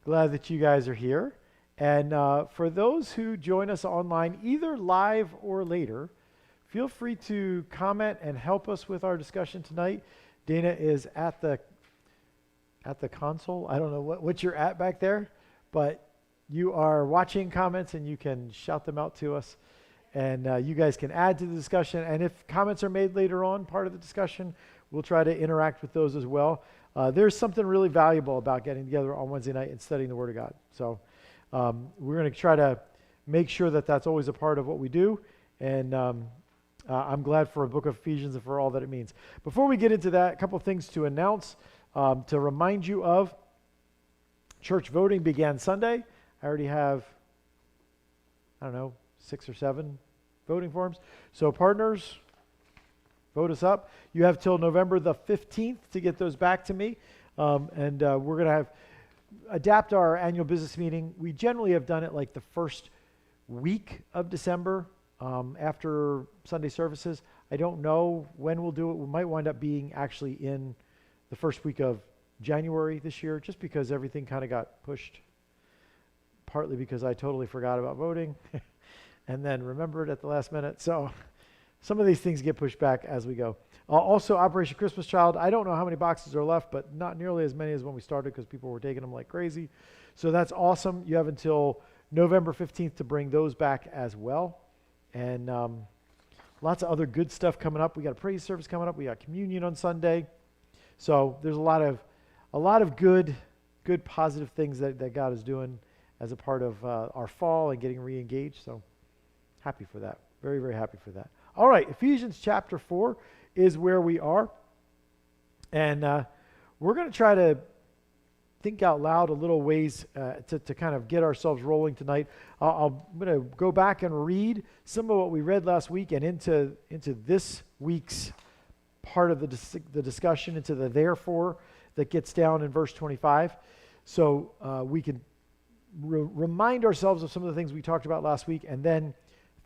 Glad that you guys are here. And for those who join us online, either live or later, feel free to comment and help us with our discussion tonight. Dana is at the console. I don't know what you're at back there, but you are watching comments and you can shout them out to us. And you guys can add to the discussion. And if comments are made later on, part of the discussion, we'll try to interact with those as well. There's something really valuable about getting together on Wednesday night and studying the Word of God. So we're going to try to make sure that that's always a part of what we do. And I'm glad for the book of Ephesians and for all that it means. Before we get into that, a couple of things to announce, to remind you of. Church voting began Sunday. I already have, 6 or 7 voting forms. So partners, vote us up. You have till November the 15th to get those back to me. And we're going to adapt our annual business meeting. We generally have done it like the first week of December after Sunday services. I don't know when we'll do it. We might wind up being actually in the first week of January this year, just because everything kind of got pushed, partly because I totally forgot about voting and then remembered at the last minute. So some of these things get pushed back as we go. Also, Operation Christmas Child. I don't know how many boxes are left, but not nearly as many as when we started because people were taking them like crazy. So that's awesome. You have until November 15th to bring those back as well. And lots of other good stuff coming up. We got a praise service coming up. We got communion on Sunday. So there's a lot of good positive things that God is doing as a part of our fall and getting re-engaged. So happy for that. Very, very happy for that. All right, Ephesians chapter 4 is where we are. And we're going to try to think out loud a little ways to kind of get ourselves rolling tonight. I'm going to go back and read some of what we read last week and into this week's part of the discussion, into the therefore that gets down in verse 25. So we can remind ourselves of some of the things we talked about last week and then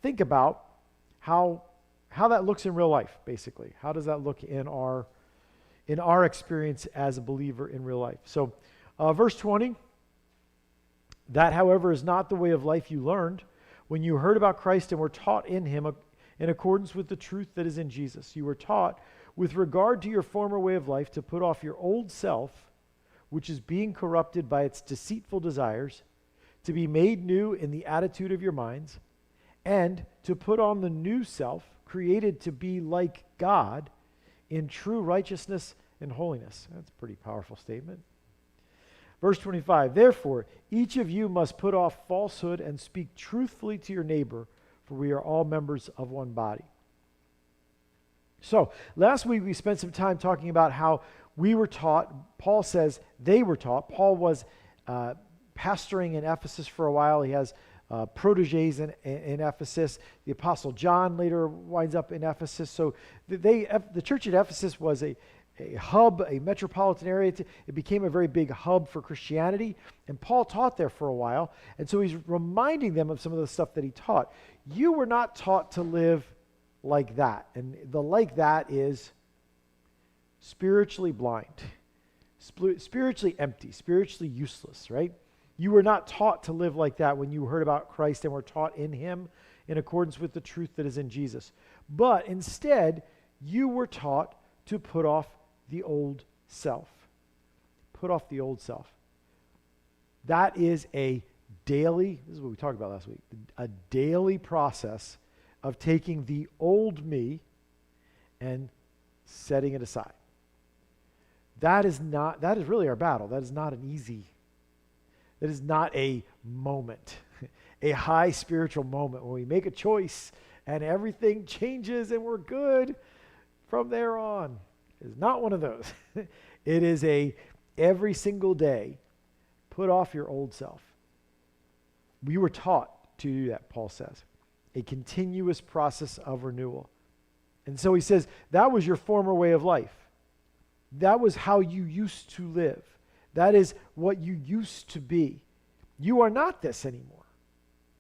think about how that looks in real life, basically. How does that look in our experience as a believer in real life? So verse 20, that, however, is not the way of life you learned when you heard about Christ and were taught in him in accordance with the truth that is in Jesus. You were taught with regard to your former way of life to put off your old self, which is being corrupted by its deceitful desires, to be made new in the attitude of your minds, and to put on the new self, created to be like God in true righteousness and holiness. That's a pretty powerful statement. Verse 25, therefore, each of you must put off falsehood and speak truthfully to your neighbor, for we are all members of one body. So, last week we spent some time talking about how we were taught. Paul says they were taught. Paul was pastoring in Ephesus for a while. He has proteges in Ephesus. The Apostle John later winds up in Ephesus. So the church at Ephesus was a hub, a metropolitan area. It became a very big hub for Christianity. And Paul taught there for a while. And so he's reminding them of some of the stuff that he taught. You were not taught to live like that. And the like that is spiritually blind, spiritually empty, spiritually useless, right? You were not taught to live like that when you heard about Christ and were taught in him in accordance with the truth that is in Jesus. But instead, you were taught to put off the old self. Put off the old self. That is a daily, this is what we talked about last week, a daily process of taking the old me and setting it aside. That is really our battle. That is not a moment, a high spiritual moment when we make a choice and everything changes and we're good from there on. It's not one of those. It is every single day, put off your old self. We were taught to do that, Paul says. A continuous process of renewal. And so he says, that was your former way of life. That was how you used to live. That is what you used to be. You are not this anymore.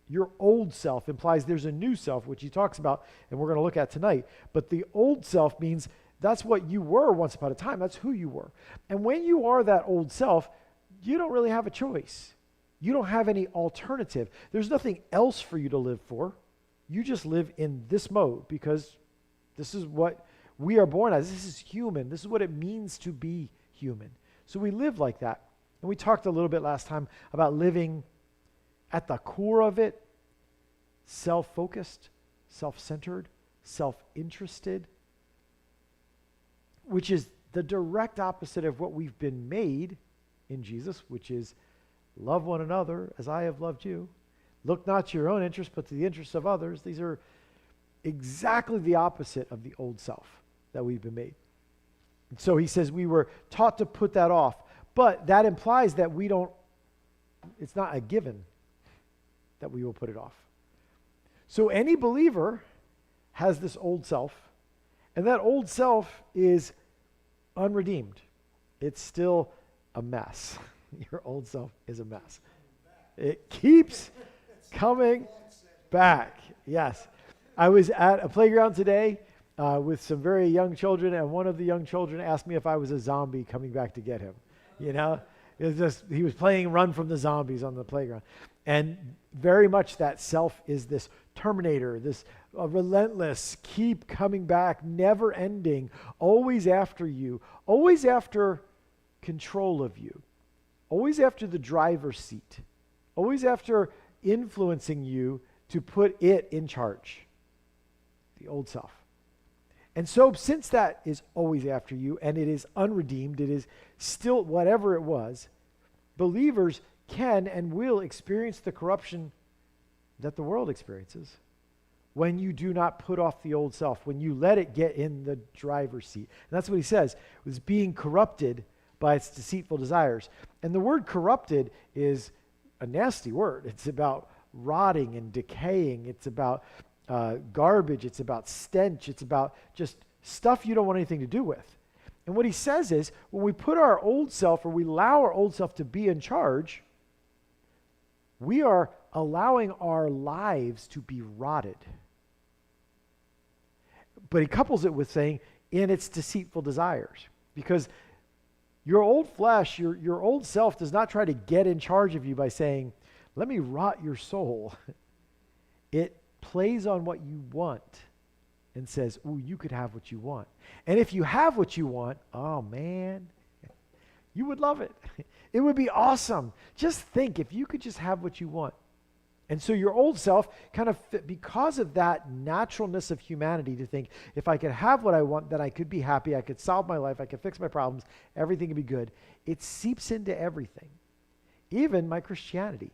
Your old self implies there's a new self, which he talks about, and we're going to look at tonight. But the old self means that's what you were once upon a time. That's who you were. And when you are that old self, you don't really have a choice. You don't have any alternative. There's nothing else for you to live for. You just live in this mode because this is what we are born as. This is human. This is what it means to be human. So we live like that. And we talked a little bit last time about living at the core of it, self-focused, self-centered, self-interested, which is the direct opposite of what we've been made in Jesus, which is love one another as I have loved you. Look not to your own interests, but to the interests of others. These are exactly the opposite of the old self that we've been made. And so he says we were taught to put that off, but that implies that we don't, it's not a given that we will put it off. So any believer has this old self, and that old self is unredeemed. It's still a mess. Your old self is a mess. It keeps coming back. Yes. I was at a playground today with some very young children, and one of the young children asked me if I was a zombie coming back to get him. You know, it was just, he was playing Run from the Zombies on the playground. And very much that self is this Terminator, this relentless, keep coming back, never ending, always after you, always after control of you, always after the driver's seat, always after influencing you to put it in charge, the old self. And so since that is always after you and it is unredeemed, it is still whatever it was, believers can and will experience the corruption that the world experiences when you do not put off the old self, when you let it get in the driver's seat. And that's what he says, was being corrupted by its deceitful desires. And the word corrupted is a nasty word. It's about rotting and decaying. It's about garbage. It's about stench. It's about just stuff you don't want anything to do with. And what he says is, when we put our old self, or we allow our old self to be in charge, we are allowing our lives to be rotted. But he couples it with saying, in its deceitful desires. Because your old flesh, your old self does not try to get in charge of you by saying, let me rot your soul. It plays on what you want and says, ooh, you could have what you want. And if you have what you want, oh man, you would love it. It would be awesome. Just think if you could just have what you want. And so your old self kind of, because of that naturalness of humanity to think, if I could have what I want, then I could be happy, I could solve my life, I could fix my problems, everything could be good. It seeps into everything, even my Christianity,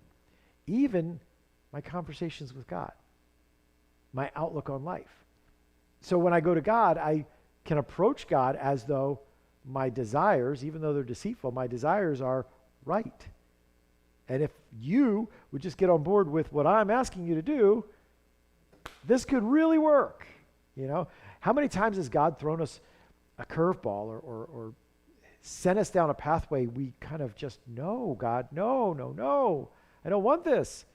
even my conversations with God, my outlook on life. So when I go to God, I can approach God as though my desires, even though they're deceitful, my desires are right. And if you would just get on board with what I'm asking you to do, this could really work. You know, how many times has God thrown us a curveball or sent us down a pathway we kind of just, no, God, no, I don't want this.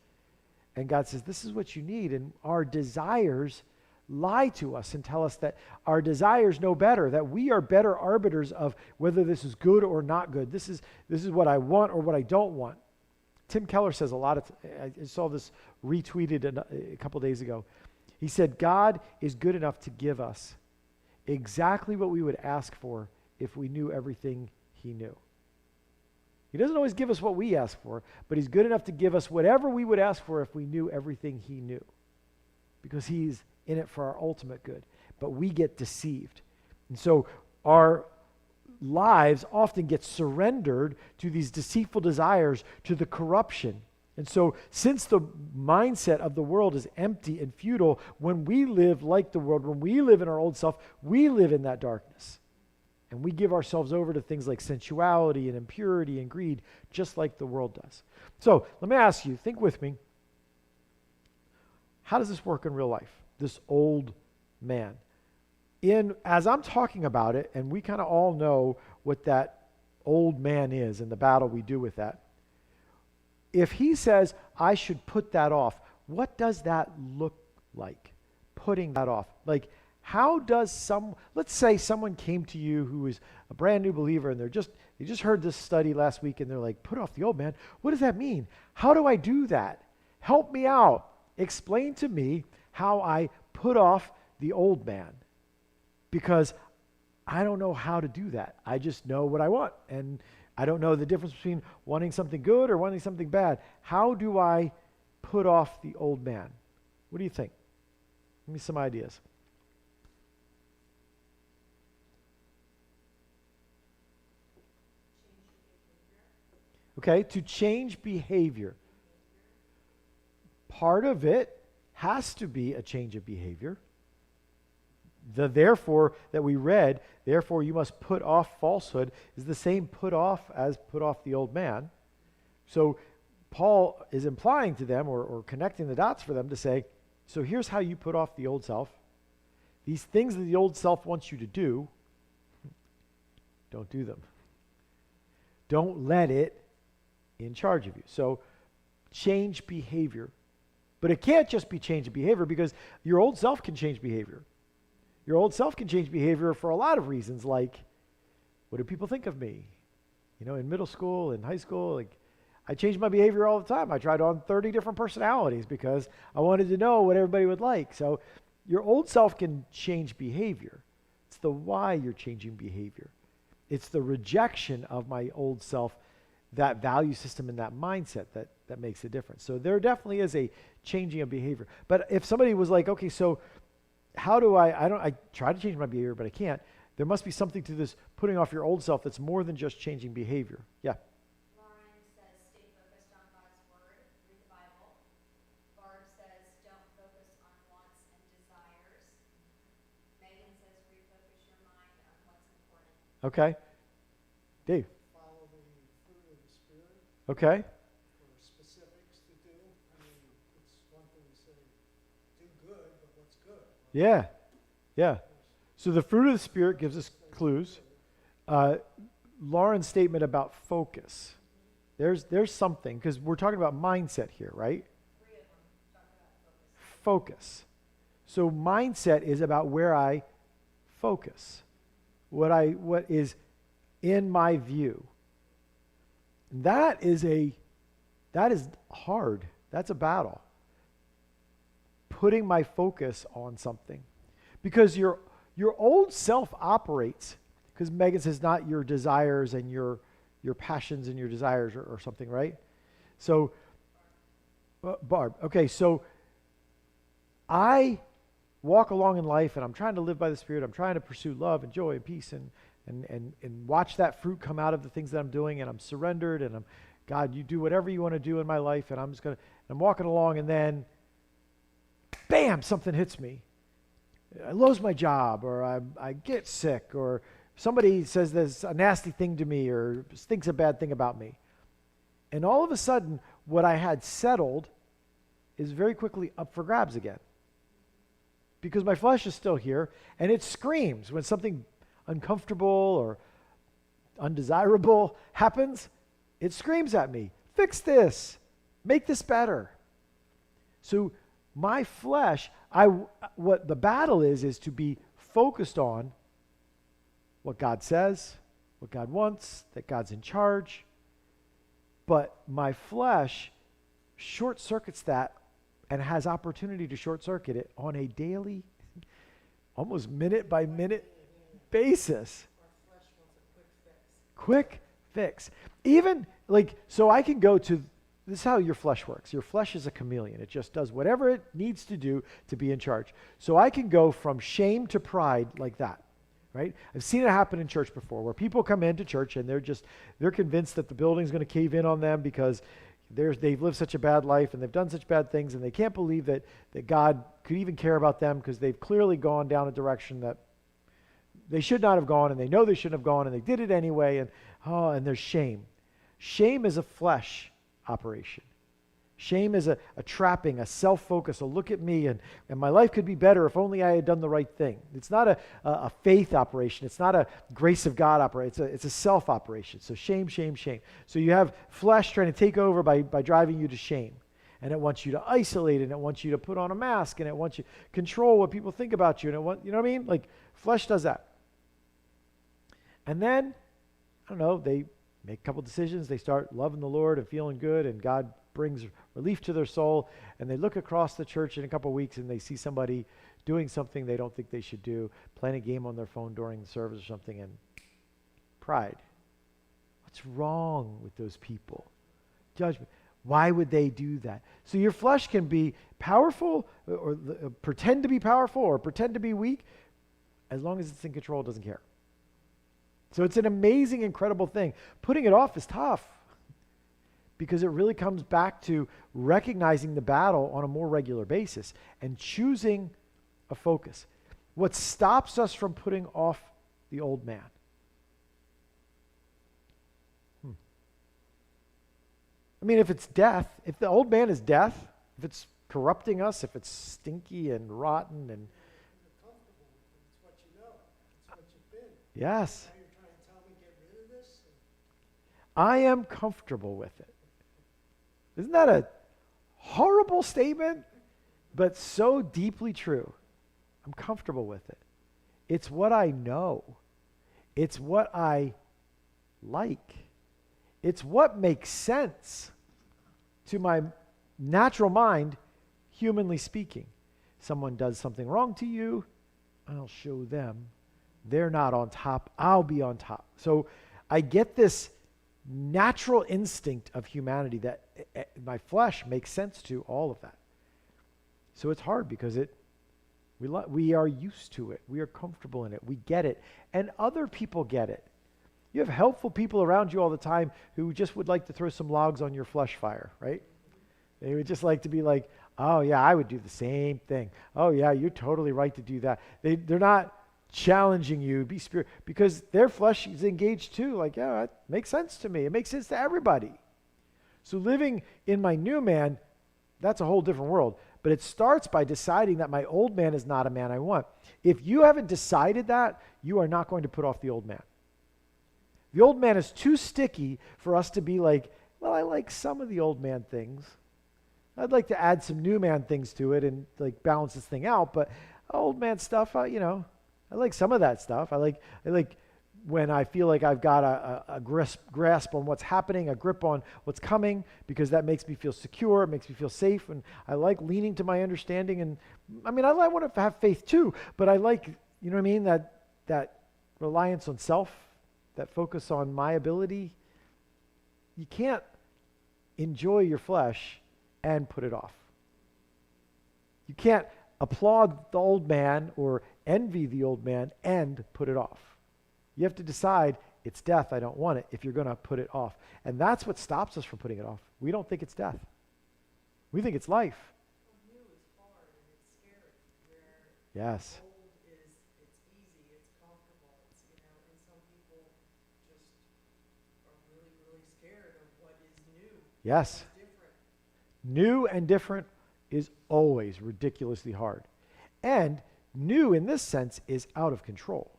And God says, this is what you need. And our desires lie to us and tell us that our desires know better, that we are better arbiters of whether this is good or not good. This is what I want or what I don't want. Tim Keller says a lot I saw this retweeted a couple days ago. He said, God is good enough to give us exactly what we would ask for if we knew everything he knew. He doesn't always give us what we ask for, but he's good enough to give us whatever we would ask for if we knew everything he knew, because he's in it for our ultimate good. But we get deceived. And so our lives often get surrendered to these deceitful desires, to the corruption. And so since the mindset of the world is empty and futile, when we live like the world, when we live in our old self, we live in that darkness. And we give ourselves over to things like sensuality and impurity and greed, just like the world does. So let me ask you, think with me, how does this work in real life, this old man? As I'm talking about it, and we kind of all know what that old man is and the battle we do with that. If he says, I should put that off, what does that look like? Putting that off. Like, How does let's say someone came to you who is a brand new believer and they just heard this study last week and they're like, put off the old man. What does that mean? How do I do that? Help me out. Explain to me how I put off the old man, because I don't know how to do that. I just know what I want, and I don't know the difference between wanting something good or wanting something bad. How do I put off the old man? What do you think? Give me some ideas. Okay, to change behavior. Part of it has to be a change of behavior. The therefore that we read, therefore you must put off falsehood, is the same put off as put off the old man. So Paul is implying to them or connecting the dots for them to say, so here's how you put off the old self. These things that the old self wants you to do, don't do them. Don't let it in charge of you. So change behavior. But it can't just be change of behavior, because your old self can change behavior. Your old self can change behavior for a lot of reasons, like, what do people think of me? You know, in middle school, in high school, like, I changed my behavior all the time. I tried on 30 different personalities because I wanted to know what everybody would like. So your old self can change behavior. It's the why you're changing behavior. It's the rejection of my old self, that value system and that mindset that makes a difference. So there definitely is a changing of behavior. But if somebody was like, okay, so how do I try to change my behavior, but I can't. There must be something to this putting off your old self that's more than just changing behavior. Yeah. Lauren says, stay focused on God's word, read the Bible. Barb says, don't focus on wants and desires. Megan says, refocus your mind on what's important. Okay. Dave. Follow the fruit of the Spirit. Okay. For specifics to do. I mean, it's one thing to say, do good, but what's good? Yeah. Yeah. So the fruit of the Spirit gives us clues. Lauren's statement about focus. There's something, because we're talking about mindset here, right? 3 of them talk about focus. Focus. So mindset is about where I focus, what is in my view. That is hard. That's a battle. Putting my focus on something, because your old self operates, because Megan says not your desires and your passions and your desires or something, right? So, Barb, okay, so I walk along in life and I'm trying to live by the Spirit. I'm trying to pursue love and joy and peace and watch that fruit come out of the things that I'm doing, and I'm surrendered, and God, you do whatever you want to do in my life, and I'm walking along, and then bam, something hits me. I lose my job, or I get sick, or somebody says there's a nasty thing to me, or thinks a bad thing about me. And all of a sudden, what I had settled is very quickly up for grabs again. Because my flesh is still here, and it screams when something uncomfortable or undesirable happens. It screams at me, fix this, make this better. So my flesh, what the battle is to be focused on what God says, what God wants, that God's in charge. But my flesh short circuits that and has opportunity to short circuit it on a daily, almost minute by minute basis. Our flesh wants a quick fix. Quick fix. Even so I can go to, this is how your flesh works. Your flesh is a chameleon. It just does whatever it needs to do to be in charge. So I can go from shame to pride like that, right? I've seen it happen in church before, where people come into church and they're convinced that the building's going to cave in on them because they've lived such a bad life and they've done such bad things, and they can't believe that God could even care about them, because they've clearly gone down a direction that they should not have gone, and they know they shouldn't have gone, and they did it anyway, and there's shame. Shame is a flesh operation. Shame is a trapping, a self-focus, a look at me, and my life could be better if only I had done the right thing. It's not a faith operation. It's not a grace of God operation. It's a self operation. So shame, shame, shame. So you have flesh trying to take over by driving you to shame. and it wants you to isolate, and it wants you to put on a mask, and it wants you to control what people think about you, and you know what I mean? Like, flesh does that. And then, I don't know, they make a couple decisions, they start loving the Lord and feeling good, and God brings relief to their soul, and they look across the church in a couple weeks and they see somebody doing something they don't think they should do, playing a game on their phone during the service or something, and pride. What's wrong with those people? Judgment. Why would they do that? So your flesh can be powerful or pretend to be powerful or pretend to be weak. As long as it's in control, it doesn't care. So it's an amazing, incredible thing. Putting it off is tough because it really comes back to recognizing the battle on a more regular basis and choosing a focus. What stops us from putting off the old man? I mean, if it's death, if the old man is death, if it's corrupting us, if it's stinky and rotten and... You're comfortable with it. It's what you know. It's what you've been. Yes. Now you're trying to tell me get rid of this? I am comfortable with it. Isn't that a horrible statement? But so deeply true. I'm comfortable with it. It's what I know. It's what I like. It's what makes sense to my natural mind, humanly speaking. Someone does something wrong to you, I'll show them. They're not on top, I'll be on top. So I get this natural instinct of humanity that my flesh makes sense to all of that. So it's hard because we are used to it. We are comfortable in it. We get it. And other people get it. You have helpful people around you all the time who just would like to throw some logs on your flesh fire, right? They would just like to be like, oh yeah, I would do the same thing. Oh yeah, you're totally right to do that. They're not challenging you, be spirit, because their flesh is engaged too. Like, yeah, it makes sense to me. It makes sense to everybody. So living in my new man, that's a whole different world. But it starts by deciding that my old man is not a man I want. If you haven't decided that, you are not going to put off the old man. The old man is too sticky for us to be like, well, I like some of the old man things. I'd like to add some new man things to it and like balance this thing out. But old man stuff, I like some of that stuff. I like when I feel like I've got a grasp on what's happening, a grip on what's coming, because that makes me feel secure, it makes me feel safe, and I like leaning to my understanding. And I mean, I want to have faith too, but I like, you know what I mean, that reliance on self, that focus on my ability. You can't enjoy your flesh and put it off. You can't applaud the old man or envy the old man and put it off. You have to decide, it's death, I don't want it, if you're going to put it off. And that's what stops us from putting it off. We don't think it's death. We think it's life. Well, new is hard and it's scary. Where Yes. old is, it's easy, it's comfortable, it's, and some people just are really, really scared of what is new. Yes. What's different. New and different is always ridiculously hard. And new in this sense is out of control.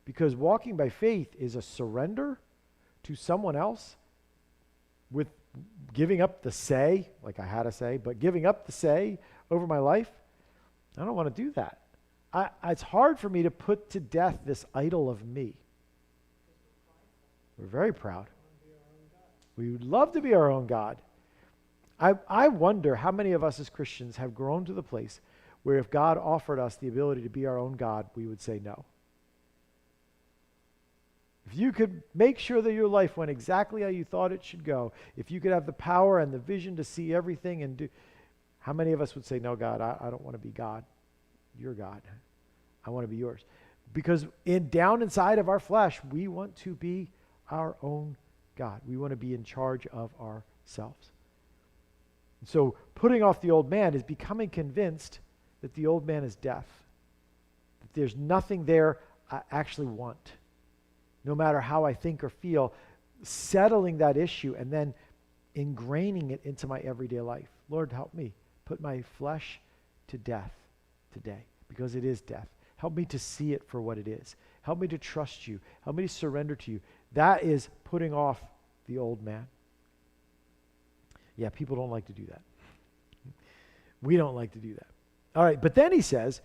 Because walking by faith is a surrender to someone else with giving up the say, like I had to say, but giving up the say over my life. I don't want to do that. It's hard for me to put to death this idol of me. We're very proud. We would love to be our own God. I wonder how many of us as Christians have grown to the place where if God offered us the ability to be our own God, we would say no. If you could make sure that your life went exactly how you thought it should go, if you could have the power and the vision to see everything and do, how many of us would say, no, God, I don't want to be God. You're God. I want to be yours. Because down inside of our flesh, we want to be our own God. We want to be in charge of ourselves. So putting off the old man is becoming convinced that the old man is death. That there's nothing there I actually want. No matter how I think or feel, settling that issue and then ingraining it into my everyday life. Lord, help me put my flesh to death today, because it is death. Help me to see it for what it is. Help me to trust you. Help me to surrender to you. That is putting off the old man. Yeah, people don't like to do that. We don't like to do that. All right, but then he says,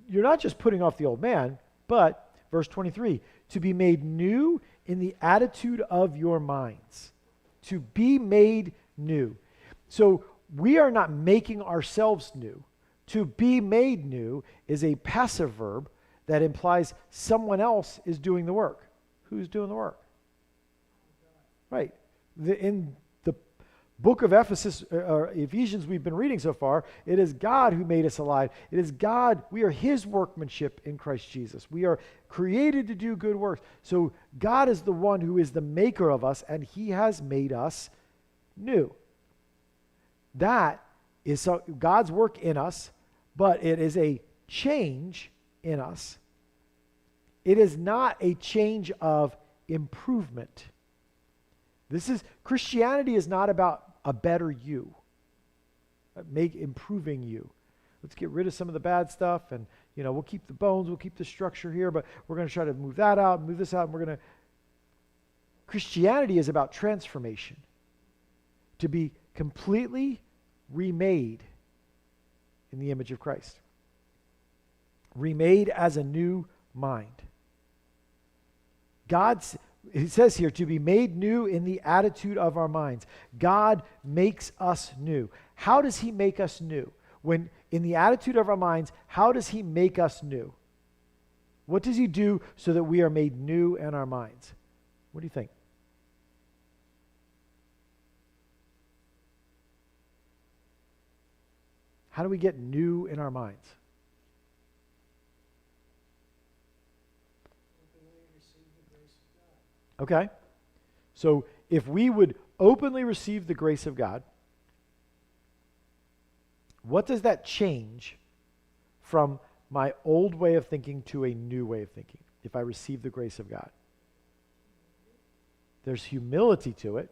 you're not just putting off the old man, but, verse 23, to be made new in the attitude of your minds. To be made new. So we are not making ourselves new. To be made new is a passive verb that implies someone else is doing the work. Who's doing the work? Right. In the book of Ephesians we've been reading so far, it is God who made us alive. It is God, we are his workmanship in Christ Jesus. We are created to do good works. So God is the one who is the maker of us, and he has made us new. That is God's work in us, but it is a change in us. It is not a change of improvement. Christianity is not about a better you, improving you. Let's get rid of some of the bad stuff, and we'll keep the bones, we'll keep the structure here, but we're going to try to move that out, move this out, and Christianity is about transformation, to be completely remade in the image of Christ, remade as a new mind. It says here, to be made new in the attitude of our minds. God makes us new. How does he make us new? When in the attitude of our minds, how does he make us new? What does he do so that we are made new in our minds? What do you think? How do we get new in our minds? Okay, so if we would openly receive the grace of God, what does that change from my old way of thinking to a new way of thinking if I receive the grace of God? There's humility to it.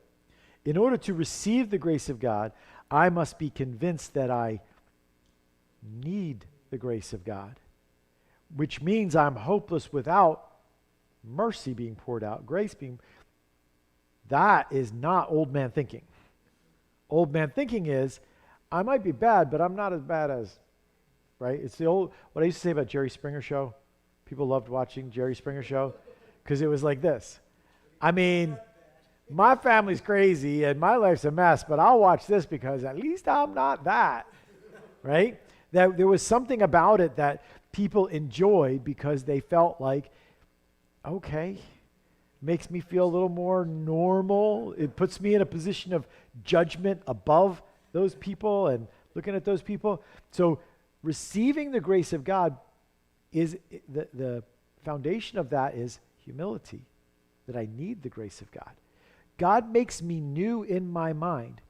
In order to receive the grace of God, I must be convinced that I need the grace of God, which means I'm hopeless without mercy being poured out, grace being. That is not old man thinking. Old man thinking is, I might be bad, but I'm not as bad as, right? It's what I used to say about Jerry Springer show. People loved watching Jerry Springer show because it was like this. I mean, my family's crazy and my life's a mess, but I'll watch this because at least I'm not that, right? That there was something about it that people enjoyed because they felt like, okay, makes me feel a little more normal. It puts me in a position of judgment above those people and looking at those people. So receiving the grace of God is the foundation of that is humility, that I need the grace of God. God makes me new in my mind.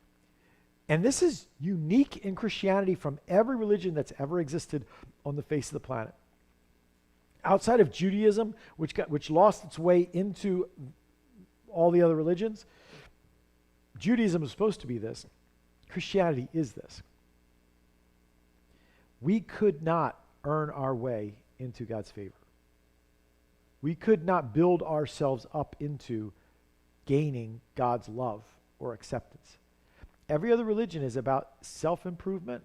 And this is unique in Christianity from every religion that's ever existed on the face of the planet. Outside of Judaism, which lost its way into all the other religions, Judaism is supposed to be this. Christianity is this. We could not earn our way into God's favor. We could not build ourselves up into gaining God's love or acceptance. Every other religion is about self-improvement,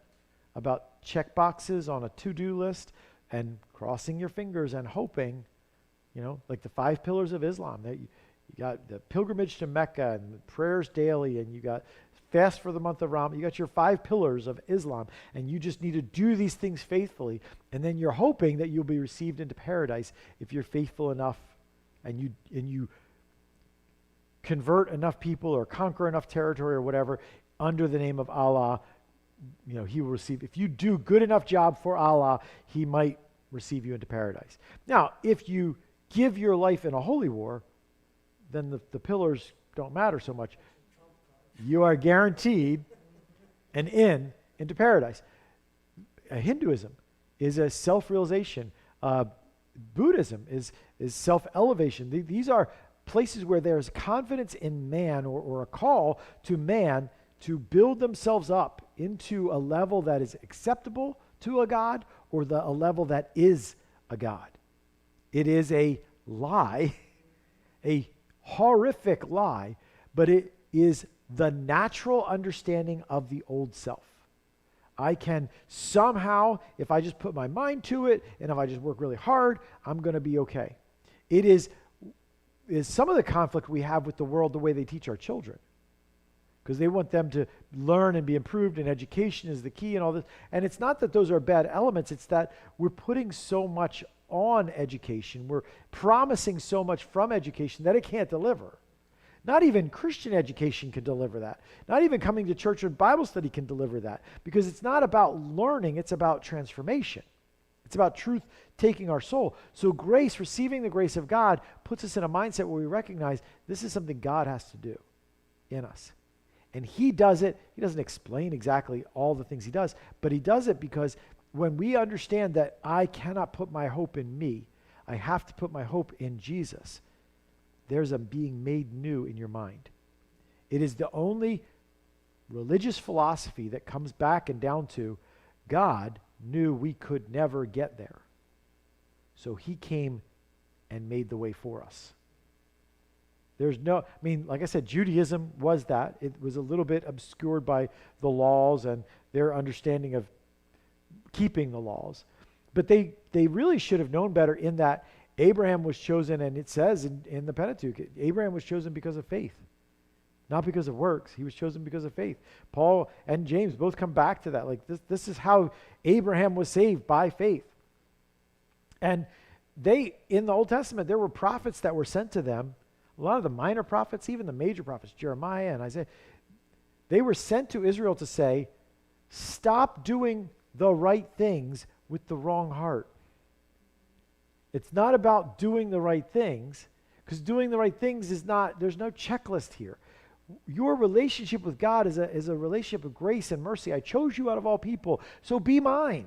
about check boxes on a to-do list, and crossing your fingers and hoping, like the 5 pillars of Islam. You got the pilgrimage to Mecca and the prayers daily, and you got fast for the month of Ramadan. You got your 5 pillars of Islam, and you just need to do these things faithfully, and then you're hoping that you'll be received into paradise if you're faithful enough, and you convert enough people or conquer enough territory or whatever under the name of Allah. He will receive. If you do good enough job for Allah, he might receive you into paradise. Now, if you give your life in a holy war, then the pillars don't matter so much. You are guaranteed an into paradise. Hinduism is a self-realization. Buddhism is self-elevation. These are places where there's confidence in man or a call to man to build themselves up into a level that is acceptable to a God or a level that is a God. It is a lie, a horrific lie, but it is the natural understanding of the old self. I can somehow, if I just put my mind to it, and if I just work really hard, I'm going to be okay. It is some of the conflict we have with the world, the way they teach our children. Because they want them to learn and be improved, and education is the key and all this. And it's not that those are bad elements, it's that we're putting so much on education. We're promising so much from education that it can't deliver. Not even Christian education can deliver that. Not even coming to church or Bible study can deliver that. Because it's not about learning, it's about transformation. It's about truth taking our soul. So grace, receiving the grace of God, puts us in a mindset where we recognize this is something God has to do in us. And he does it. He doesn't explain exactly all the things he does, but he does it because when we understand that I cannot put my hope in me, I have to put my hope in Jesus, there's a being made new in your mind. It is the only religious philosophy that comes back and down to God knew we could never get there. So he came and made the way for us. There's no, I mean, like I said, Judaism was that. It was a little bit obscured by the laws and their understanding of keeping the laws. But they really should have known better in that Abraham was chosen, and it says in the Pentateuch, Abraham was chosen because of faith, not because of works. He was chosen because of faith. Paul and James both come back to that. Like this is how Abraham was saved, by faith. And in the Old Testament, there were prophets that were sent to them. A lot of the minor prophets, even the major prophets, Jeremiah and Isaiah, they were sent to Israel to say, stop doing the right things with the wrong heart. It's not about doing the right things, because doing the right things is not, there's no checklist here. Your relationship with God is a relationship of grace and mercy. I chose you out of all people, so be mine.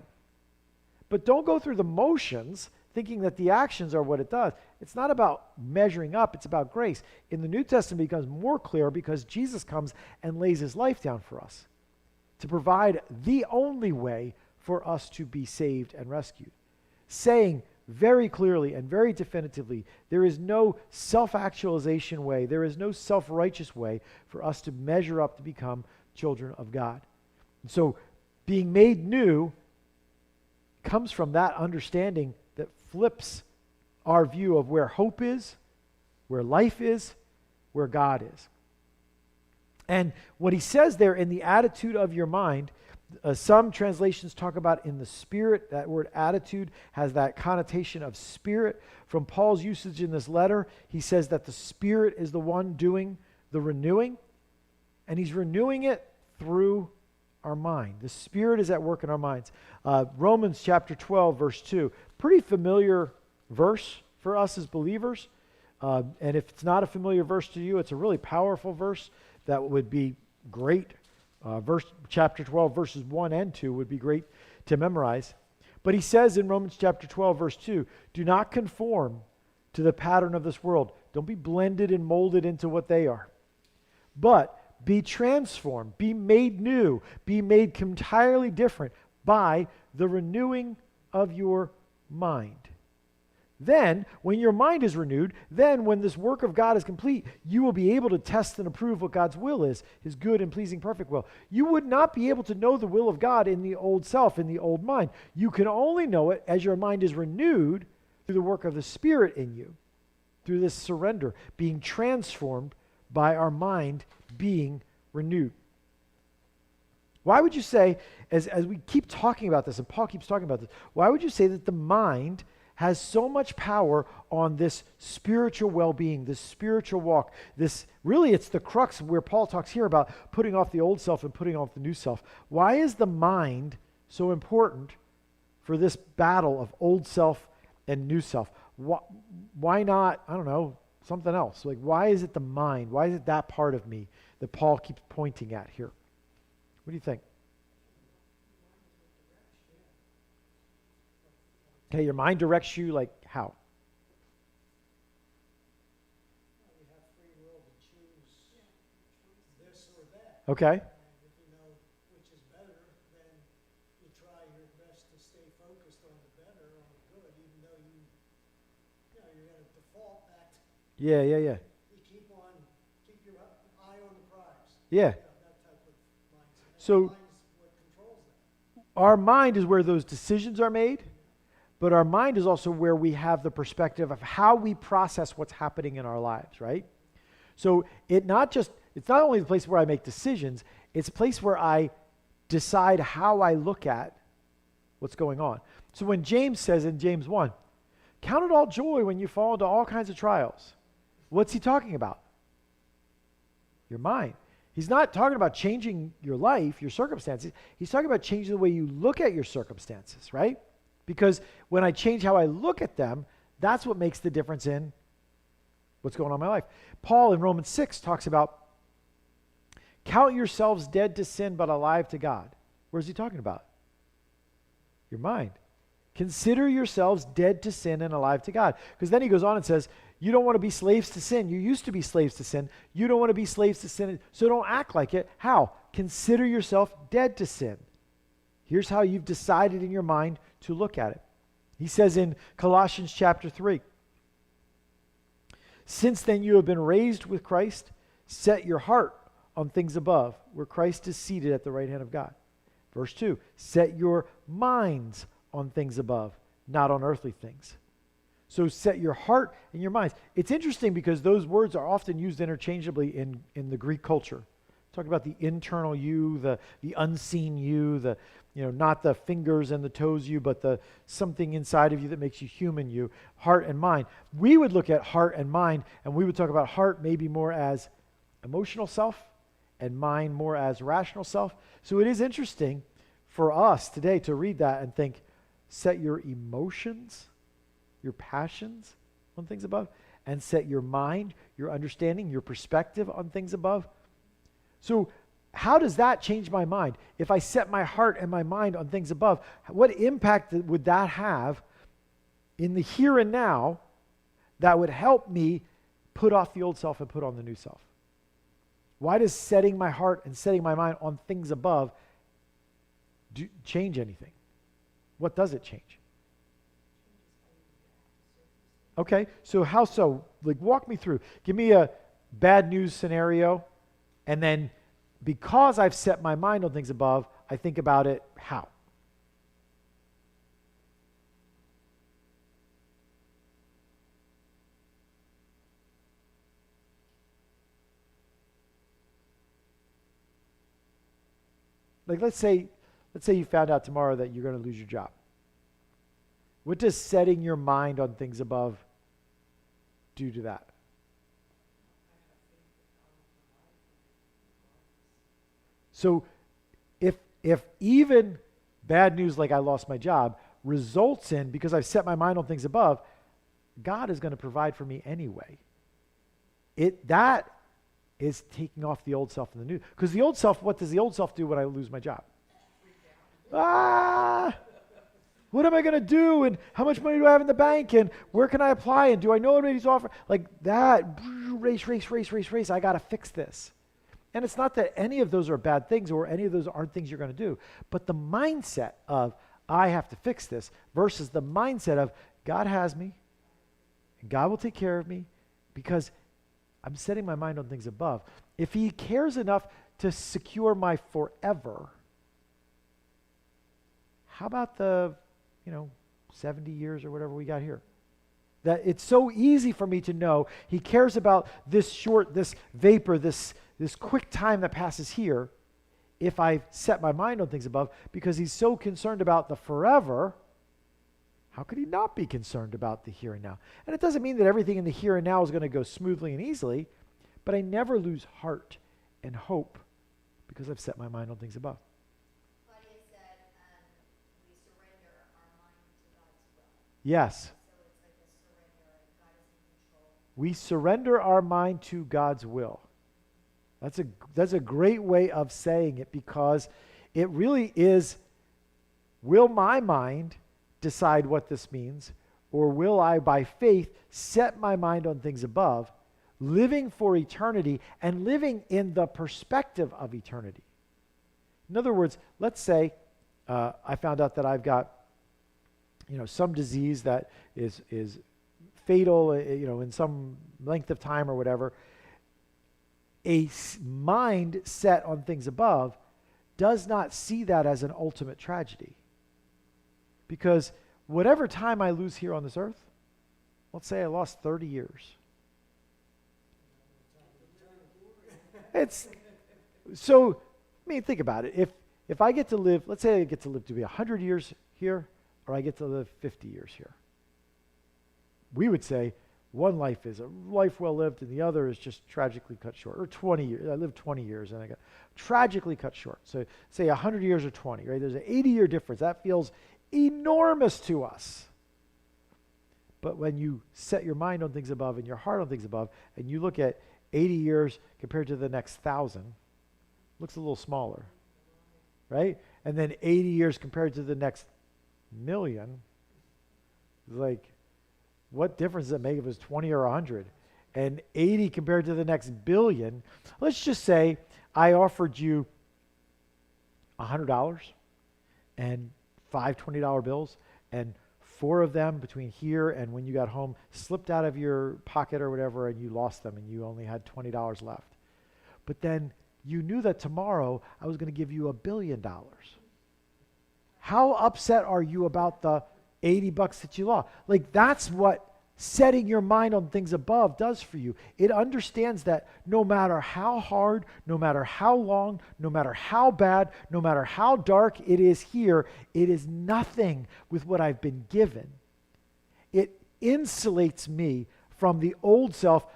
But don't go through the motions thinking that the actions are what it does. It's not about measuring up, it's about grace. In the New Testament, it becomes more clear because Jesus comes and lays his life down for us to provide the only way for us to be saved and rescued. Saying very clearly and very definitively, there is no self-actualization way, there is no self-righteous way for us to measure up to become children of God. And so being made new comes from that understanding that flips our view of where hope is, where life is, where God is. And what he says there in the attitude of your mind, some translations talk about in the spirit. That word attitude has that connotation of spirit. From Paul's usage in this letter, he says that the Spirit is the one doing the renewing, and he's renewing it through our mind. The Spirit is at work in our minds. Romans chapter 12, verse 2, pretty familiar verse for us as believers. And if it's not a familiar verse to you, it's a really powerful verse that would be great. Chapter 12, verses 1 and 2 would be great to memorize. But he says in Romans chapter 12, verse 2, do not conform to the pattern of this world. Don't be blended and molded into what they are. But be transformed, be made new, be made entirely different by the renewing of your mind. Then, when your mind is renewed, then when this work of God is complete, you will be able to test and approve what God's will is, his good and pleasing perfect will. You would not be able to know the will of God in the old self, in the old mind. You can only know it as your mind is renewed through the work of the Spirit in you, through this surrender, being transformed by our mind being renewed. Why would you say, as we keep talking about this, and Paul keeps talking about this, why would you say that the mind has so much power on this spiritual well-being, this spiritual walk? This really, it's the crux where Paul talks here about putting off the old self and putting off the new self. Why is the mind so important for this battle of old self and new self? Why not, I don't know, something else? Like, why is it the mind? Why is it that part of me that Paul keeps pointing at here? What do you think? Okay, your mind directs you, like how? Well, you have free will to choose this or that. Okay. And if you know which is better, then you try your best to stay focused on the better, on the good, even though you're going to default back. Yeah. You keep your eye on the prize. Yeah. that type of mindset. So- The mind's what controls that. Our mind is where those decisions are made, but our mind is also where we have the perspective of how we process what's happening in our lives, right? So it's not only the place where I make decisions, it's a place where I decide how I look at what's going on. So when James says in James 1, count it all joy when you fall into all kinds of trials, what's he talking about? Your mind. He's not talking about changing your life, your circumstances. He's talking about changing the way you look at your circumstances, right? Because when I change how I look at them, that's what makes the difference in what's going on in my life. Paul in Romans 6 talks about count yourselves dead to sin but alive to God. Where's he talking about? Your mind. Consider yourselves dead to sin and alive to God. Because then he goes on and says, you don't want to be slaves to sin. You used to be slaves to sin. You don't want to be slaves to sin, so don't act like it. How? Consider yourself dead to sin. Here's how you've decided in your mind to look at it. He says in Colossians chapter 3, since then you have been raised with Christ, set your heart on things above, where Christ is seated at the right hand of God. Verse 2, set your minds on things above, not on earthly things. So set your heart and your minds. It's interesting because those words are often used interchangeably in the Greek culture. Talk about the internal you, the unseen you, not the fingers and the toes you, but the something inside of you that makes you human you, heart and mind. We would look at heart and mind, and we would talk about heart maybe more as emotional self and mind more as rational self. So it is interesting for us today to read that and think, set your emotions, your passions on things above, and set your mind, your understanding, your perspective on things above. So how does that change my mind? If I set my heart and my mind on things above, what impact would that have in the here and now that would help me put off the old self and put on the new self? Why does setting my heart and setting my mind on things above change anything? What does it change? Okay, so how so? Like, walk me through. Give me a bad news scenario, and then because I've set my mind on things above, I think about it how? Like, let's say you found out tomorrow that you're going to lose your job. What does setting your mind on things above do to that? So if even bad news like I lost my job results in, because I've set my mind on things above, God is going to provide for me anyway. That is taking off the old self and the new. Because the old self, what does the old self do when I lose my job? What am I going to do? And how much money do I have in the bank? And where can I apply? And do I know what he's offering? Like that, race. I got to fix this. And it's not that any of those are bad things or any of those aren't things you're going to do. But the mindset of, I have to fix this, versus the mindset of, God has me, and God will take care of me, because I'm setting my mind on things above. If he cares enough to secure my forever, how about the 70 years or whatever we got here? That it's so easy for me to know he cares about this vapor, this quick time that passes here, if I set my mind on things above, because he's so concerned about the forever. How could he not be concerned about the here and now? And it doesn't mean that everything in the here and now is going to go smoothly and easily, but I never lose heart and hope because I've set my mind on things above. Claudia said, we surrender our mind to God's will. Yes. So it's like a surrender, and God is in control. We surrender our mind to God's will. That's a great way of saying it, because it really is, will my mind decide what this means, or will I, by faith, set my mind on things above, living for eternity and living in the perspective of eternity? In other words, let's say I found out that I've got some disease that is fatal in some length of time or whatever. mind set on things above does not see that as an ultimate tragedy. Because whatever time I lose here on this earth, let's say I lost 30 years. It's so, I mean, think about it. If I get to live, let's say I get to live to be 100 years here, or I get to live 50 years here. We would say one life is a life well lived and the other is just tragically cut short. Or 20 years. I lived 20 years and I got tragically cut short. So say 100 years or 20, right? There's an 80-year difference. That feels enormous to us. But when you set your mind on things above and your heart on things above, and you look at 80 years compared to the next 1,000, looks a little smaller, right? And then 80 years compared to the next million, it's like, what difference does it make if it's 20 or 100? And 80 compared to the next billion, let's just say I offered you $100 and 5 $20 bills, and 4 of them between here and when you got home slipped out of your pocket or whatever, and you lost them and you only had $20 left. But then you knew that tomorrow I was going to give you $1 billion. How upset are you about the $80 that you lost? Like, that's what setting your mind on things above does for you. It understands that no matter how hard, no matter how long, no matter how bad, no matter how dark it is here, it is nothing with what I've been given. It insulates me from the old self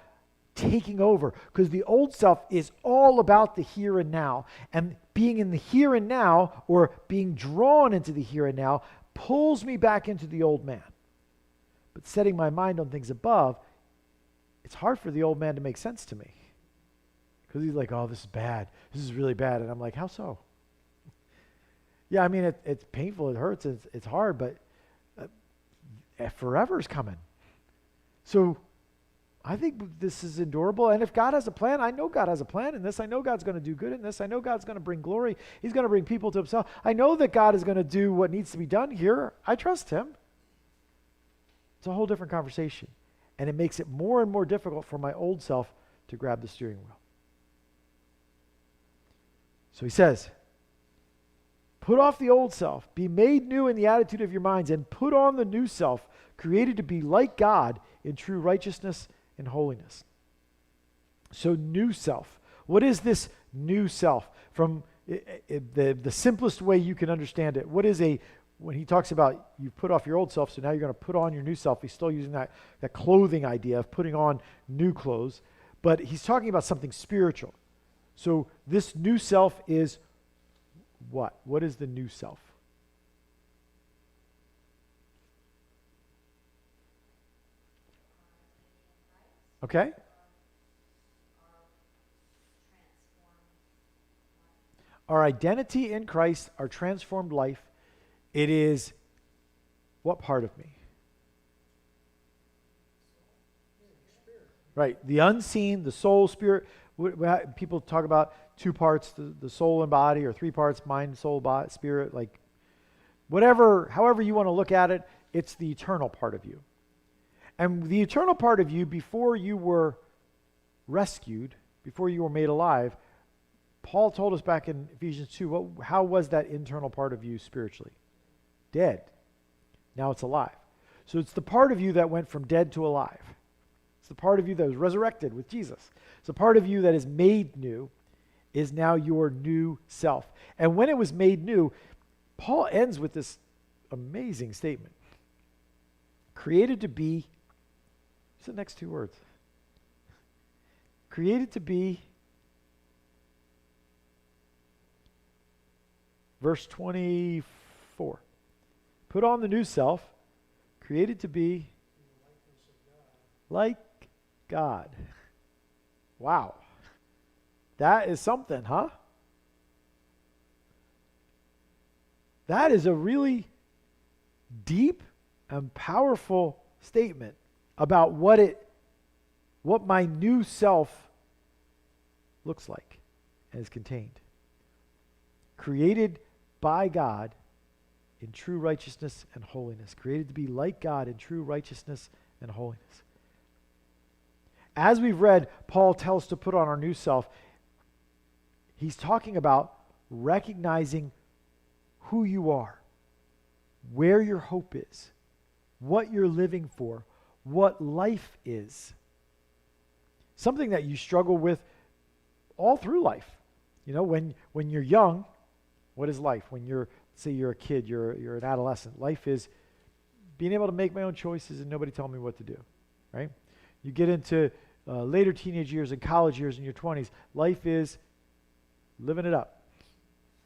taking over, because the old self is all about the here and now, and being in the here and now, or being drawn into the here and now, pulls me back into the old man. But setting my mind on things above, it's hard for the old man to make sense to me. Because he's like, oh, this is bad. This is really bad. And I'm like, how so? Yeah, I mean, it's painful. It hurts. It's hard. But forever's coming. So I think this is endurable. And if God has a plan, I know God has a plan in this. I know God's going to do good in this. I know God's going to bring glory. He's going to bring people to himself. I know that God is going to do what needs to be done here. I trust him. It's a whole different conversation. And it makes it more and more difficult for my old self to grab the steering wheel. So he says, put off the old self, be made new in the attitude of your minds, and put on the new self, created to be like God in true righteousness and holiness. So new self. What is this new self? From the simplest way you can understand it, what is when he talks about you put off your old self, so now you're going to put on your new self, he's still using that clothing idea of putting on new clothes, but he's talking about something spiritual. So this new self is what? What is the new self? Okay? Our identity in Christ, our transformed life, it is what part of me? Right. The unseen, the soul, spirit. People talk about 2 parts, the soul and body, or 3 parts, mind, soul, body, spirit. Like whatever, however you want to look at it, it's the eternal part of you. And the eternal part of you, before you were rescued, before you were made alive, Paul told us back in Ephesians 2, how was that internal part of you spiritually? Dead. Now it's alive. So it's the part of you that went from dead to alive. It's the part of you that was resurrected with Jesus. It's the part of you that is made new, is now your new self. And when it was made new, Paul ends with this amazing statement. Created to be, what's the next 2 words? Created to be, verse 24. Put on the new self, created to be like God. Wow. That is something, huh? That is a really deep and powerful statement about what my new self looks like and is contained. Created by God in true righteousness and holiness. Created to be like God in true righteousness and holiness. As we've read, Paul tells us to put on our new self. He's talking about recognizing who you are, where your hope is, what you're living for, what life is. Something that you struggle with all through life. You know, when you're young, what is life? When say you're a kid, you're an adolescent. Life is being able to make my own choices and nobody telling me what to do, right? You get into later teenage years and college years in your 20s. Life is living it up,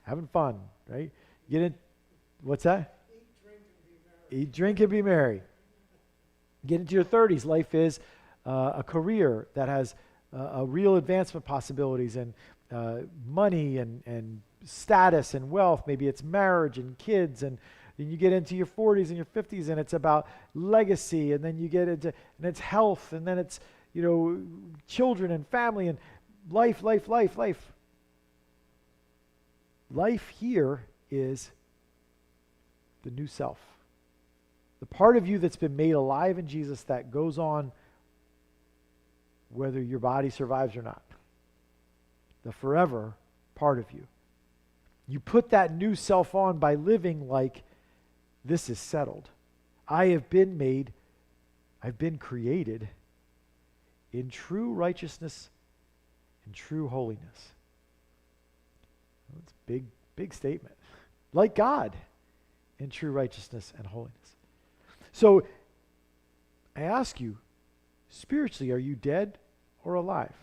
having fun, right? Get in, what's that? Eat, drink, and be merry. Get into your 30s. Life is a career that has a real advancement possibilities and money and status and wealth. Maybe it's marriage and kids, and then you get into your 40s and your 50s and it's about legacy, and then you get into, and it's health, and then it's, you know, children and family and life. Life here is the new self. The part of you that's been made alive in Jesus that goes on whether your body survives or not. The forever part of you. You put that new self on by living like this is settled. I've been created in true righteousness and true holiness. That's a big statement. Like God in true righteousness and holiness. So I ask you, spiritually, are you dead or alive?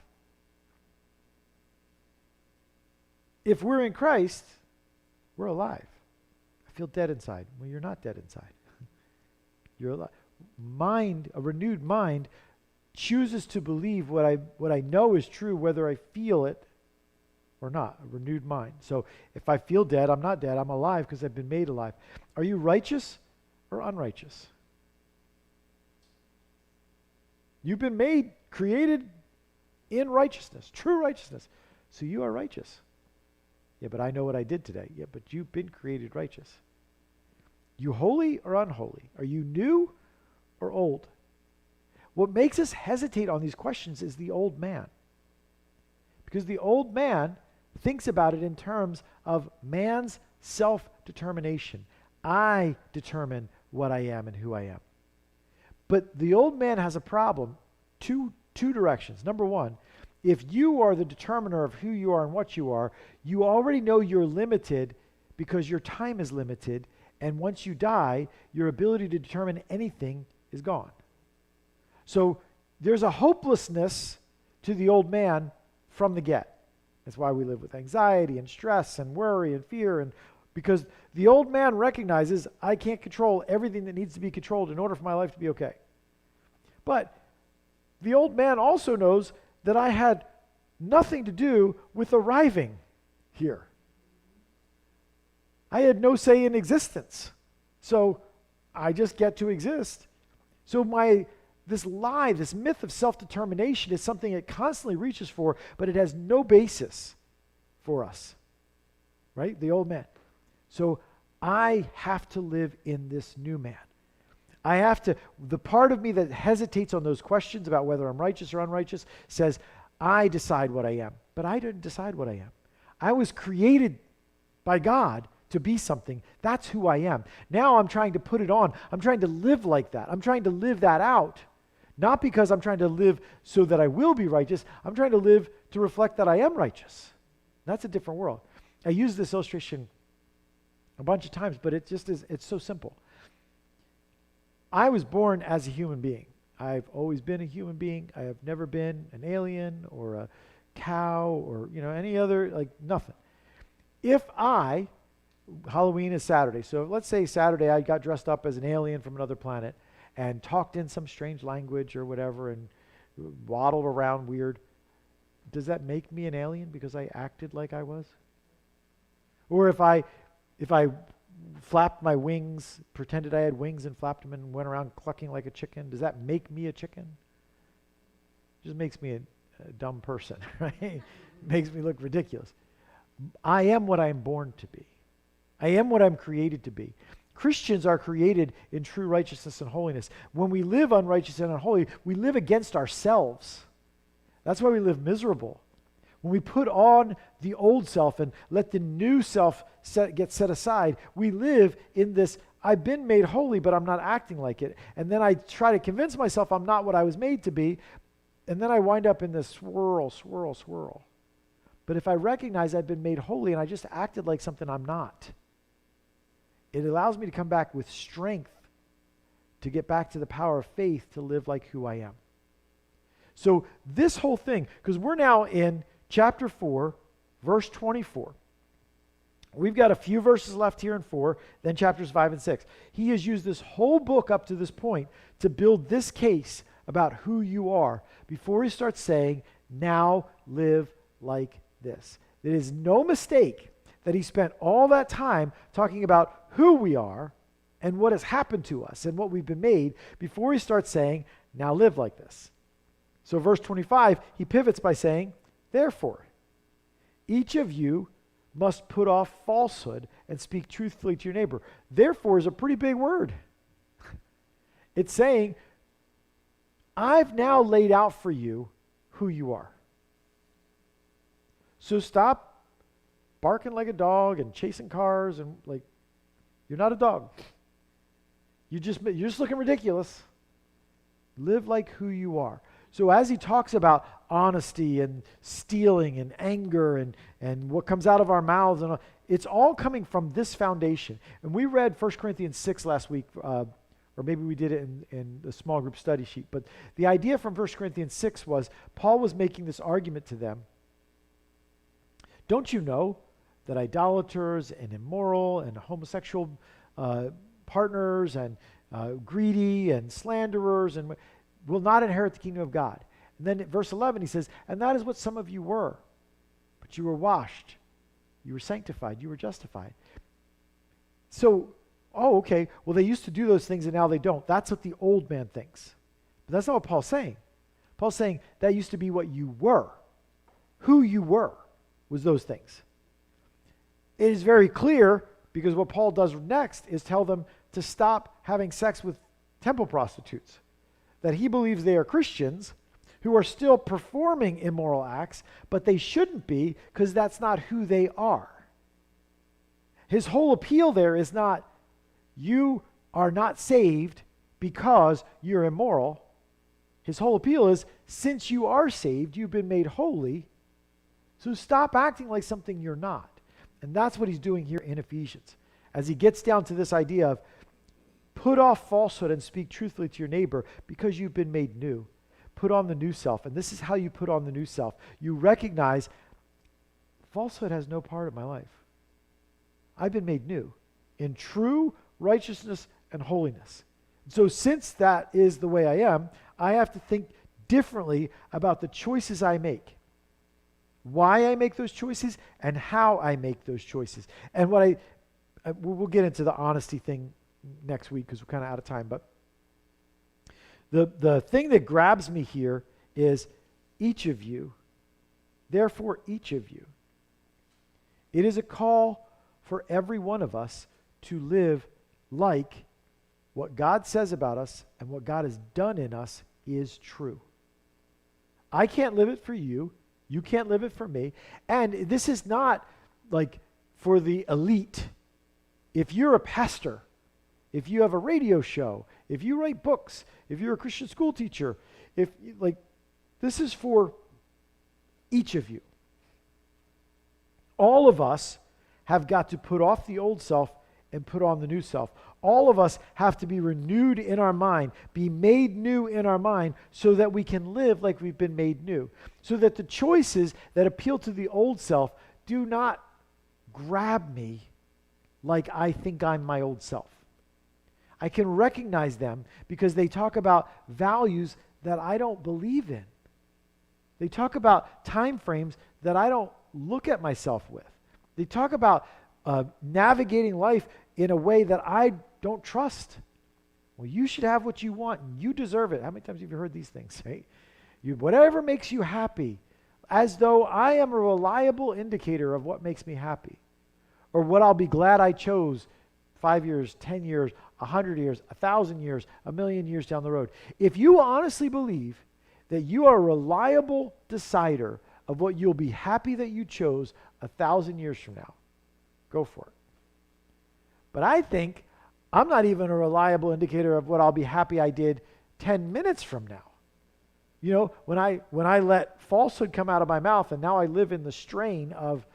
If we're in Christ, we're alive. I feel dead inside. Well, you're not dead inside. You're alive. A renewed mind chooses to believe what I know is true, whether I feel it or not. A renewed mind. So if I feel dead, I'm not dead. I'm alive because I've been made alive. Are you righteous or unrighteous? You've been created in righteousness, true righteousness. So you are righteous. Yeah, but I know what I did today. Yeah, but you've been created righteous. You holy or unholy? Are you new or old? What makes us hesitate on these questions is the old man. Because the old man thinks about it in terms of man's self-determination. I determine what I am and who I am. But the old man has a problem, two directions. Number one, if you are the determiner of who you are and what you are, you already know you're limited because your time is limited, and once you die, your ability to determine anything is gone. So there's a hopelessness to the old man from the get. That's why we live with anxiety and stress and worry and fear, and because the old man recognizes I can't control everything that needs to be controlled in order for my life to be okay. But the old man also knows that I had nothing to do with arriving here. I had no say in existence. So I just get to exist. So this lie, this myth of self-determination is something it constantly reaches for, but it has no basis for us. Right? The old man. So I have to live in this new man. The part of me that hesitates on those questions about whether I'm righteous or unrighteous says, I decide what I am. But I didn't decide what I am. I was created by God to be something. That's who I am. Now I'm trying to put it on. I'm trying to live like that. I'm trying to live that out. Not because I'm trying to live so that I will be righteous. I'm trying to live to reflect that I am righteous. That's a different world. I use this illustration a bunch of times, but it's so simple. I was born as a human being. I've always been a human being. I have never been an alien or a cow or any other, nothing. Halloween is Saturday, so let's say Saturday I got dressed up as an alien from another planet and talked in some strange language or whatever and waddled around weird. Does that make me an alien because I acted like I was? Or if I flapped my wings, pretended I had wings and flapped them and went around clucking like a chicken, does that make me a chicken? It just makes me a dumb person, right? Makes me look ridiculous. I am what I am born to be. I am what I'm created to be. Christians are created in true righteousness and holiness. When we live unrighteous and unholy, we live against ourselves. That's why we live miserable. When we put on the old self and let the new self get set aside, we live in this, I've been made holy, but I'm not acting like it. And then I try to convince myself I'm not what I was made to be, and then I wind up in this swirl. But if I recognize I've been made holy and I just acted like something I'm not, it allows me to come back with strength to get back to the power of faith to live like who I am. So this whole thing, because we're now in chapter 4, verse 24. We've got a few verses left here in 4, then chapters 5 and 6. He has used this whole book up to this point to build this case about who you are before he starts saying, now live like this. It is no mistake that he spent all that time talking about who we are and what has happened to us and what we've been made before he starts saying, now live like this. So verse 25, he pivots by saying, therefore, each of you must put off falsehood and speak truthfully to your neighbor. Therefore is a pretty big word. It's saying, I've now laid out for you who you are. So stop barking like a dog and chasing cars and like, you're not a dog. You're just looking ridiculous. Live like who you are. So as he talks about honesty and stealing and anger and what comes out of our mouths, and all, it's all coming from this foundation. And we read 1 Corinthians 6 last week, or maybe we did it in the small group study sheet. But the idea from 1 Corinthians 6 was Paul was making this argument to them. Don't you know that idolaters and immoral and homosexual partners and greedy and slanderers and will not inherit the kingdom of God? And then at verse 11 he says, and that is what some of you were, but you were washed, you were sanctified, you were justified. So, okay, well they used to do those things and now they don't. That's what the old man thinks. But that's not what Paul's saying. Paul's saying that used to be what you were. Who you were was those things. It is very clear because what Paul does next is tell them to stop having sex with temple prostitutes. That he believes they are Christians who are still performing immoral acts, but they shouldn't be because that's not who they are. His whole appeal there is not, you are not saved because you're immoral. His whole appeal is, since you are saved, you've been made holy, so stop acting like something you're not. And that's what he's doing here in Ephesians. As he gets down to this idea of, put off falsehood and speak truthfully to your neighbor because you've been made new. Put on the new self. And this is how you put on the new self. You recognize falsehood has no part of my life. I've been made new in true righteousness and holiness. So since that is the way I am, I have to think differently about the choices I make. Why I make those choices and how I make those choices. And what we'll get into the honesty thing next week because we're kind of out of time, but the thing that grabs me here is each of you, therefore each of you. It is a call for every one of us to live like what God says about us and what God has done in us is true. I can't live it for you. You can't live it for me. And this is not like for the elite. If you're a pastor, if you have a radio show, if you write books, if you're a Christian school teacher, this is for each of you. All of us have got to put off the old self and put on the new self. All of us have to be renewed in our mind, be made new in our mind so that we can live like we've been made new. So that the choices that appeal to the old self do not grab me like I think I'm my old self. I can recognize them because they talk about values that I don't believe in. They talk about time frames that I don't look at myself with. They talk about navigating life in a way that I don't trust. Well, you should have what you want and you deserve it. How many times have you heard these things, right? Whatever makes you happy, as though I am a reliable indicator of what makes me happy or what I'll be glad I chose 5 years, 10 years, 100 years, 1,000 years, 1,000,000 years down the road. If you honestly believe that you are a reliable decider of what you'll be happy that you chose 1,000 years from now, go for it. But I think I'm not even a reliable indicator of what I'll be happy I did 10 minutes from now. You know, when I let falsehood come out of my mouth and now I live in the strain of,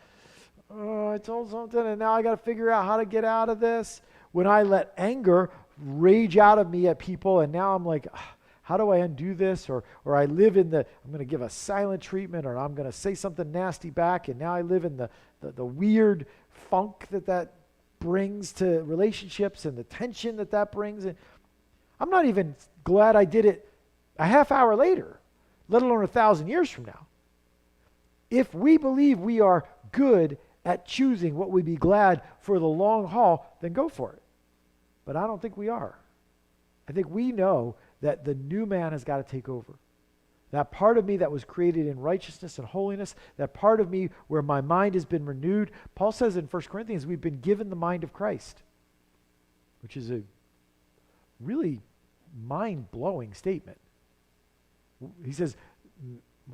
oh, I told something and now I got to figure out how to get out of this. When I let anger rage out of me at people and now I'm like, how do I undo this? Or I live in I'm going to give a silent treatment, or I'm going to say something nasty back, and now I live in the weird funk that brings to relationships and the tension that brings. And I'm not even glad I did it a half hour later, let alone 1,000 years from now. If we believe we are good at choosing what we'd be glad for the long haul, then go for it. But I don't think we are. I think we know that the new man has got to take over. That part of me that was created in righteousness and holiness, that part of me where my mind has been renewed. Paul says in 1 Corinthians, we've been given the mind of Christ, which is a really mind-blowing statement. He says,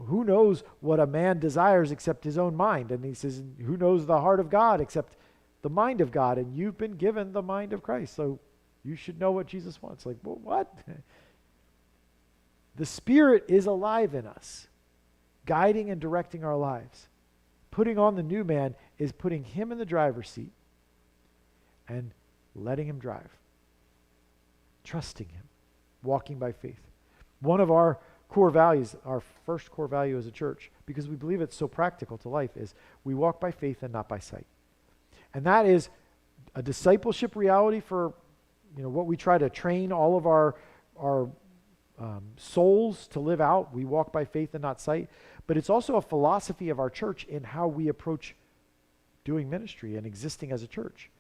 who knows what a man desires except his own mind? And he says, who knows the heart of God except the mind of God? And you've been given the mind of Christ, so you should know what Jesus wants. Like, well, what? The Spirit is alive in us, guiding and directing our lives. Putting on the new man is putting him in the driver's seat and letting him drive. Trusting him, walking by faith. One of our core values, our first core value as a church, because we believe it's so practical to life, is we walk by faith and not by sight. And that is a discipleship reality for, what we try to train all of our souls to live out. We walk by faith and not sight. But it's also a philosophy of our church in how we approach doing ministry and existing as a church.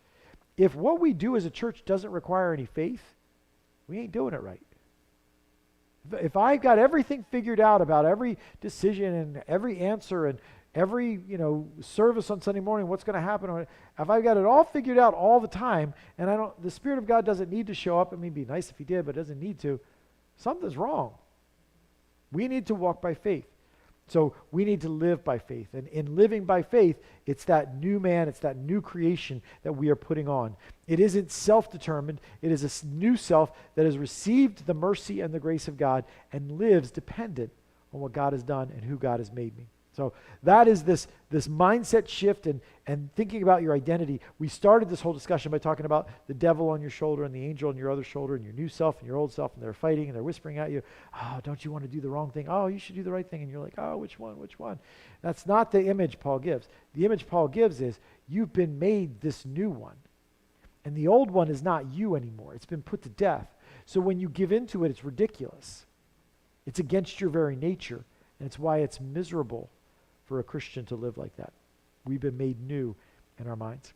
If what we do as a church doesn't require any faith, we ain't doing it right. If I've got everything figured out about every decision and every answer and every, service on Sunday morning, what's going to happen, if I've got it all figured out all the time and the Spirit of God doesn't need to show up, I mean, it'd be nice if he did, but doesn't need to, something's wrong. We need to walk by faith. So we need to live by faith. And in living by faith, it's that new man, it's that new creation that we are putting on. It isn't self-determined. It is a new self that has received the mercy and the grace of God and lives dependent on what God has done and who God has made me. So that is this mindset shift and thinking about your identity. We started this whole discussion by talking about the devil on your shoulder and the angel on your other shoulder and your new self and your old self, and they're fighting and they're whispering at you, oh, don't you want to do the wrong thing? Oh, you should do the right thing. And you're like, oh, which one? That's not the image Paul gives. The image Paul gives is you've been made this new one. And the old one is not you anymore. It's been put to death. So when you give into it, it's ridiculous. It's against your very nature. And it's why it's miserable for a Christian to live like that. We've been made new in our minds.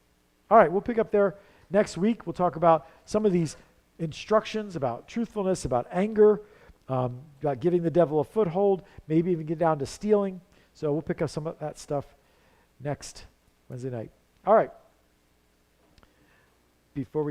All right, we'll pick up there next week. We'll talk about some of these instructions about truthfulness, about anger, about giving the devil a foothold, maybe even get down to stealing. So we'll pick up some of that stuff next Wednesday night. All right. Before we